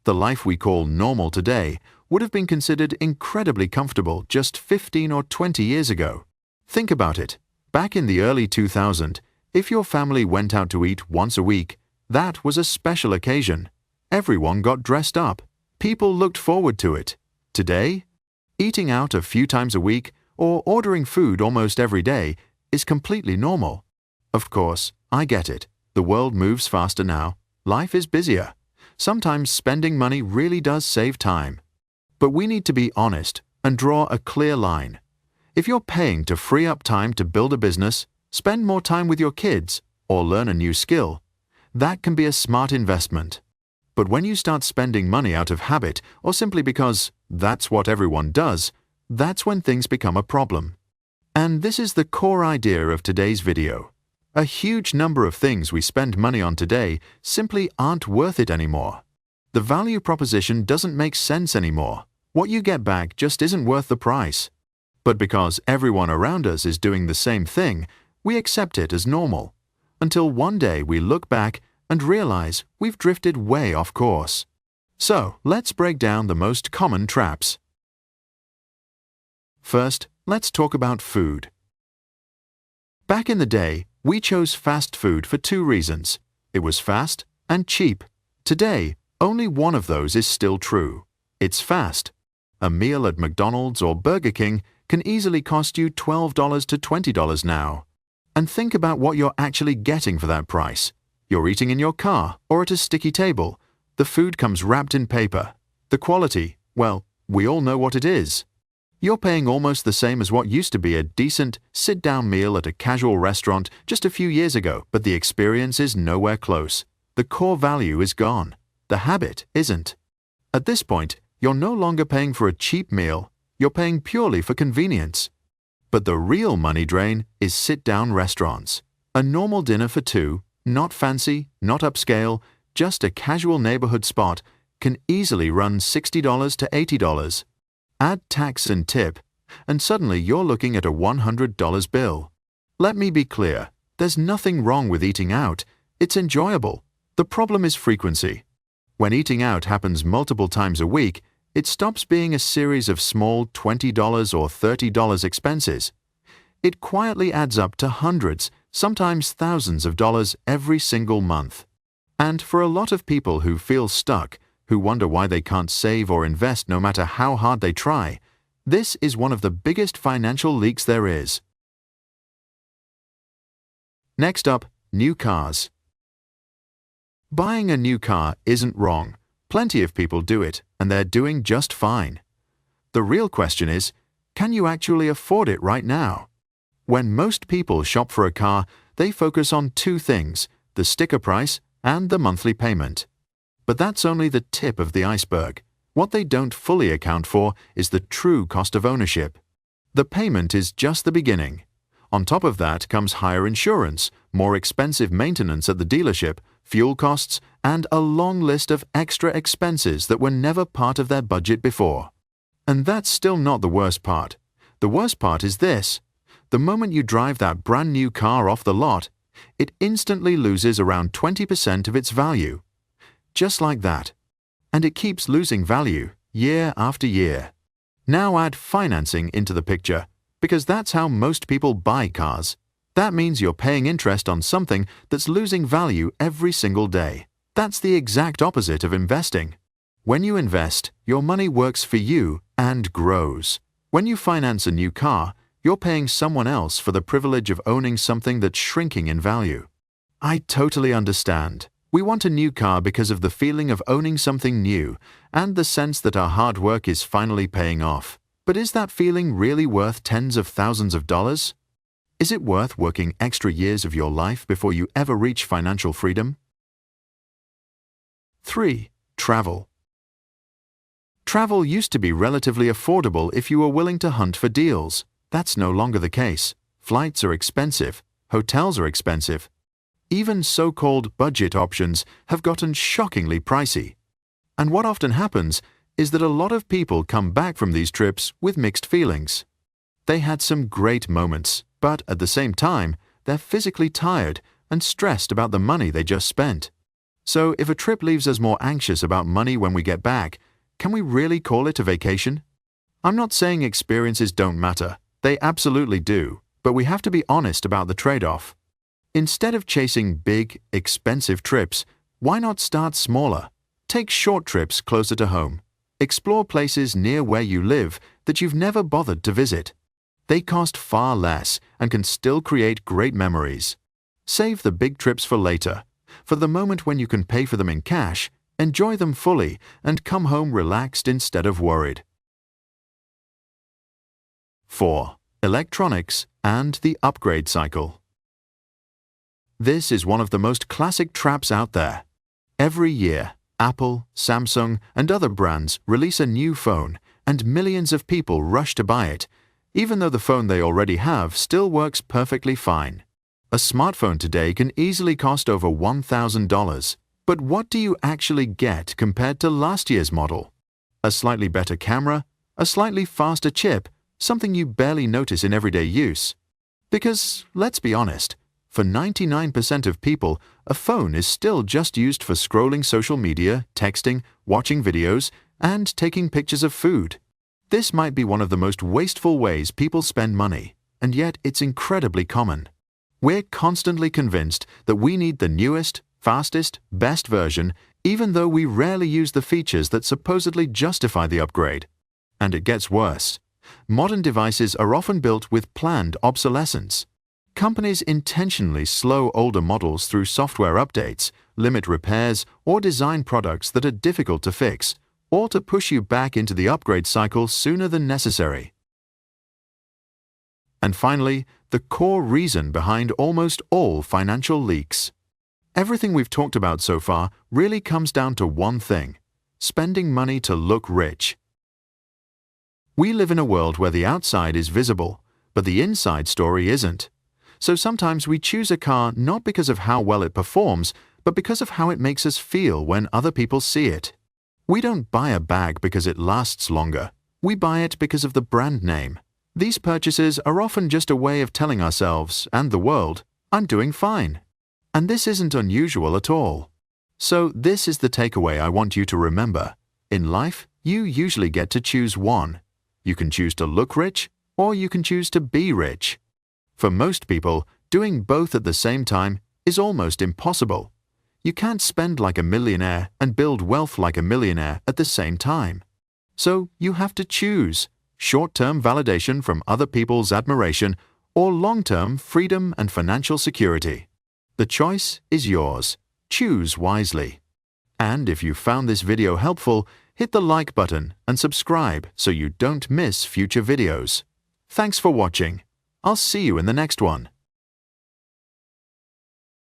The life we call normal today would have been considered incredibly comfortable just 15 or 20 years ago. Think about it. Back in the early 2000s, if your family went out to eat once a week, that was a special occasion. Everyone got dressed up. People looked forward to it. Today, eating out a few times a week or ordering food almost every day is completely normal. Of course, I get it. The world moves faster now. Life is busier. Sometimes spending money really does save time. But we need to be honest and draw a clear line. If you're paying to free up time to build a business, spend more time with your kids, or learn a new skill, that can be a smart investment. But when you start spending money out of habit or simply because that's what everyone does, that's when things become a problem. And this is the core idea of today's video. A huge number of things we spend money on today simply aren't worth it anymore. The value proposition doesn't make sense anymore. What you get back just isn't worth the price. But because everyone around us is doing the same thing, we accept it as normal. Until one day we look back and realize we've drifted way off course. So, let's break down the most common traps. First, let's talk about food. Back in the day, we chose fast food for two reasons. It was fast and cheap. Today, only one of those is still true. It's fast. A meal at McDonald's or Burger King can easily cost you $12 to $20 now. And think about what you're actually getting for that price. You're eating in your car or at a sticky table. The food comes wrapped in paper. The quality, well, we all know what it is. You're paying almost the same as what used to be a decent, sit-down meal at a casual restaurant just a few years ago, but the experience is nowhere close. The core value is gone. The habit isn't. At this point, you're no longer paying for a cheap meal. You're paying purely for convenience. But the real money drain is sit-down restaurants. A normal dinner for two, not fancy, not upscale, just a casual neighborhood spot, can easily run $60 to $80. Add tax and tip, and suddenly you're looking at a $100 bill. Let me be clear, there's nothing wrong with eating out. It's enjoyable. The problem is frequency. When eating out happens multiple times a week, it stops being a series of small $20 or $30 expenses. It quietly adds up to hundreds, sometimes thousands of dollars every single month. And for a lot of people who feel stuck, who wonder why they can't save or invest no matter how hard they try, this is one of the biggest financial leaks there is. Next up, new cars. Buying a new car isn't wrong. Plenty of people do it, and they're doing just fine. The real question is, can you actually afford it right now? When most people shop for a car, they focus on two things: the sticker price and the monthly payment. But that's only the tip of the iceberg. What they don't fully account for is the true cost of ownership. The payment is just the beginning. On top of that comes higher insurance, more expensive maintenance at the dealership, fuel costs, and a long list of extra expenses that were never part of their budget before. And that's still not the worst part. The worst part is this. The moment you drive that brand new car off the lot, it instantly loses around 20% of its value. Just like that. And it keeps losing value year after year. Now add financing into the picture, because that's how most people buy cars. That means you're paying interest on something that's losing value every single day. That's the exact opposite of investing. When you invest, your money works for you and grows. When you finance a new car, you're paying someone else for the privilege of owning something that's shrinking in value. I totally understand. We want a new car because of the feeling of owning something new and the sense that our hard work is finally paying off. But is that feeling really worth tens of thousands of dollars? Is it worth working extra years of your life before you ever reach financial freedom? 3. Travel. Travel used to be relatively affordable if you were willing to hunt for deals. That's no longer the case. Flights are expensive. Hotels are expensive. Even so-called budget options have gotten shockingly pricey. And what often happens is that a lot of people come back from these trips with mixed feelings. They had some great moments, but at the same time, they're physically tired and stressed about the money they just spent. So if a trip leaves us more anxious about money when we get back, can we really call it a vacation? I'm not saying experiences don't matter. They absolutely do, but we have to be honest about the trade-off. Instead of chasing big, expensive trips, why not start smaller? Take short trips closer to home. Explore places near where you live that you've never bothered to visit. They cost far less and can still create great memories. Save the big trips for later. For the moment when you can pay for them in cash, enjoy them fully and come home relaxed instead of worried. 4. Electronics and the upgrade cycle. This is one of the most classic traps out there. Every year, Apple, Samsung, and other brands release a new phone, and millions of people rush to buy it, even though the phone they already have still works perfectly fine. A smartphone today can easily cost over $1,000. But what do you actually get compared to last year's model? A slightly better camera? A slightly faster chip? Something you barely notice in everyday use? Because, let's be honest, for 99% of people, a phone is still just used for scrolling social media, texting, watching videos, and taking pictures of food. This might be one of the most wasteful ways people spend money, and yet it's incredibly common. We're constantly convinced that we need the newest, fastest, best version, even though we rarely use the features that supposedly justify the upgrade. And it gets worse. Modern devices are often built with planned obsolescence. Companies intentionally slow older models through software updates, limit repairs, or design products that are difficult to fix, or to push you back into the upgrade cycle sooner than necessary. And finally, the core reason behind almost all financial leaks. Everything we've talked about so far really comes down to one thing: spending money to look rich. We live in a world where the outside is visible, but the inside story isn't. So sometimes we choose a car not because of how well it performs, but because of how it makes us feel when other people see it. We don't buy a bag because it lasts longer. We buy it because of the brand name. These purchases are often just a way of telling ourselves and the world, I'm doing fine. And this isn't unusual at all. So this is the takeaway I want you to remember. In life, you usually get to choose one. You can choose to look rich, or you can choose to be rich. For most people, doing both at the same time is almost impossible. You can't spend like a millionaire and build wealth like a millionaire at the same time. So you have to choose short-term validation from other people's admiration or long-term freedom and financial security. The choice is yours. Choose wisely. And if you found this video helpful, hit the like button and subscribe so you don't miss future videos. Thanks for watching. I'll see you in the next one.